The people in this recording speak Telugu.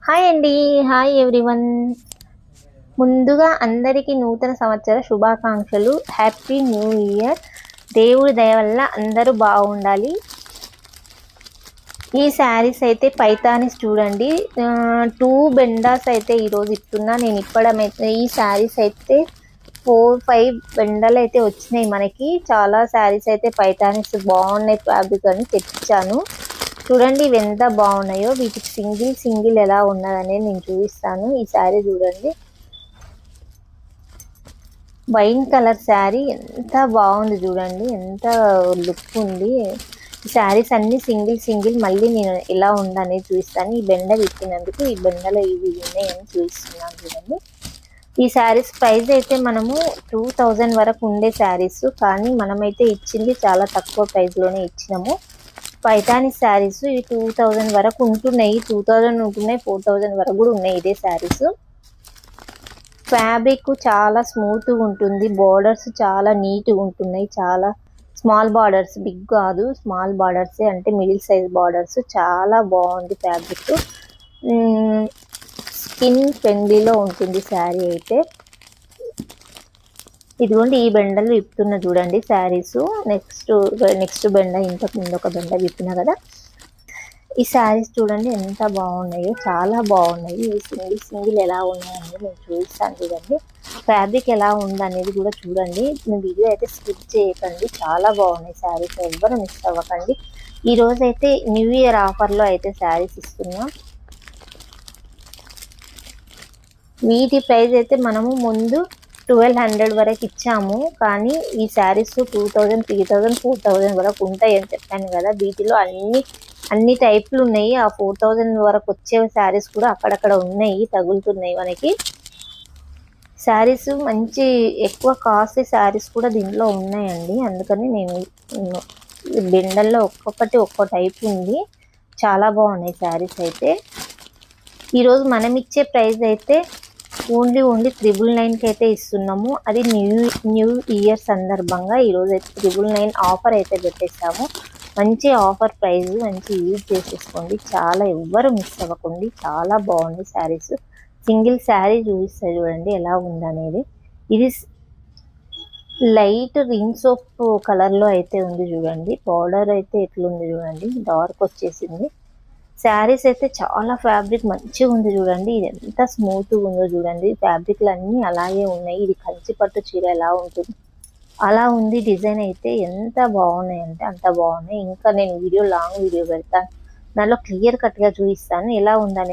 హాయ్ అండి. Hi everyone. ముందుగా అందరికీ నూతన సంవత్సర శుభాకాంక్షలు. Happy new year. దేవుడి దయ వల్ల అందరూ బాగుండాలి. ఈ శారీస్ అయితే పైతానిస్ చూడండి. 2 బెండాస్ అయితే ఈరోజు ఇస్తున్నా. నేను ఇప్పడం అయితే ఈ శారీస్ అయితే 4-5 బెండలు అయితే వచ్చినాయి మనకి. చాలా శారీస్ అయితే పైతానిస్ బాగున్నాయి ఫ్యాబ్రిక్ అని తెచ్చాను. చూడండి ఇవి ఎంత బాగున్నాయో. వీటికి సింగిల్ ఎలా ఉన్నదనేది నేను చూపిస్తాను. ఈ శారీ చూడండి, వైన్ కలర్ శారీ ఎంత బాగుంది చూడండి, ఎంత లుక్ ఉంది. ఈ శారీస్ అన్ని సింగిల్ మళ్ళీ నేను ఎలా ఉందనేది చూపిస్తాను. ఈ బెండ విప్పినందుకు ఈ బెండలో ఇవి ఉన్నాయని చూపిస్తున్నాను చూడండి. ఈ శారీస్ ప్రైస్ అయితే మనము 2000 వరకు ఉండే శారీస్, కానీ మనమైతే ఇచ్చింది చాలా తక్కువ ప్రైస్లోనే ఇచ్చినాము. పైతాని శారీస్ ఇవి 2000 వరకు ఉంటున్నాయి. 2000 ఉంటున్నాయి, 4000 వరకు కూడా ఉన్నాయి ఇదే శారీస్. ఫ్యాబ్రిక్ చాలా స్మూత్గా ఉంటుంది. బార్డర్స్ చాలా నీట్గా ఉంటున్నాయి. చాలా స్మాల్ బార్డర్స్, బిగ్ కాదు, స్మాల్ బార్డర్సే, అంటే మిడిల్ సైజ్ బార్డర్స్. చాలా బాగుంది ఫ్యాబ్రిక్. స్కిన్ ఫ్రెండ్లీలో ఉంటుంది శారీ అయితే. ఇదిగోండి ఈ బెండలు విప్పుతున్న చూడండి శారీస్. నెక్స్ట్ బెండ, ఇంతకు ముందు ఒక బెండ విప్పిన కదా. ఈ శారీస్ చూడండి ఎంత బాగున్నాయో, చాలా బాగున్నాయి. ఈ సింగిల్ ఎలా ఉన్నాయని నేను చూపిస్తాను చూడండి. ఫ్యాబ్రిక్ ఎలా ఉందనేది కూడా చూడండి. వీడియో అయితే స్కిప్ చేయకండి, చాలా బాగున్నాయి శారీస్, ఎవ్వరు మిస్ అవ్వకండి. ఈ రోజు అయితే న్యూ ఇయర్ ఆఫర్లో అయితే శారీస్ ఇస్తున్నాం. వీటి ప్రైస్ అయితే మనము ముందు 1200 వరకు ఇచ్చాము, కానీ ఈ శారీస్ 2000, 3000, 4000 వరకు ఉంటాయని చెప్పాను కదా. వీటిలో అన్ని టైప్లు ఉన్నాయి. ఆ 4000 వరకు వచ్చే శారీస్ కూడా అక్కడక్కడ ఉన్నాయి, తగులుతున్నాయి మనకి. శారీస్ మంచి ఎక్కువ కాస్ట్లీ శారీస్ కూడా దీంట్లో ఉన్నాయండి. అందుకని నేను బెండల్లో ఒక్కొక్కటి ఒక్కో టైప్ ఉంది. చాలా బాగున్నాయి శారీస్ అయితే. ఈరోజు మనం ఇచ్చే ప్రైస్ అయితే ఓన్లీ 999కి అయితే ఇస్తున్నాము. అది న్యూ ఇయర్ సందర్భంగా ఈరోజు అయితే 999 ఆఫర్ అయితే పెట్టేస్తాము. మంచి ఆఫర్ ప్రైస్, మంచి యూజ్ చేసేసుకోండి. చాలా ఎవ్వరు మిస్ అవ్వకండి. చాలా బాగుంది శారీస్. సింగిల్ శారీ చూపిస్తా చూడండి ఎలా ఉందనేది. ఇది లైట్ రింగ్ సోప్ కలర్లో అయితే ఉంది చూడండి. పౌడర్ అయితే ఎట్లుంది చూడండి, డార్క్ వచ్చేసింది. శారీస్ అయితే చాలా ఫ్యాబ్రిక్ మంచిగా ఉంది చూడండి. ఇది ఎంత స్మూత్గా ఉందో చూడండి. ఫ్యాబ్రిక్లు అన్నీ అలాగే ఉన్నాయి. ఇది కంచి పట్టు చీర ఎలా ఉంటుంది అలా ఉంది. డిజైన్ అయితే ఎంత బాగున్నాయి అంటే అంత బాగున్నాయి. ఇంకా నేను లాంగ్ వీడియో పెడతాను, దానిలో క్లియర్ కట్గా చూపిస్తాను ఎలా ఉందని.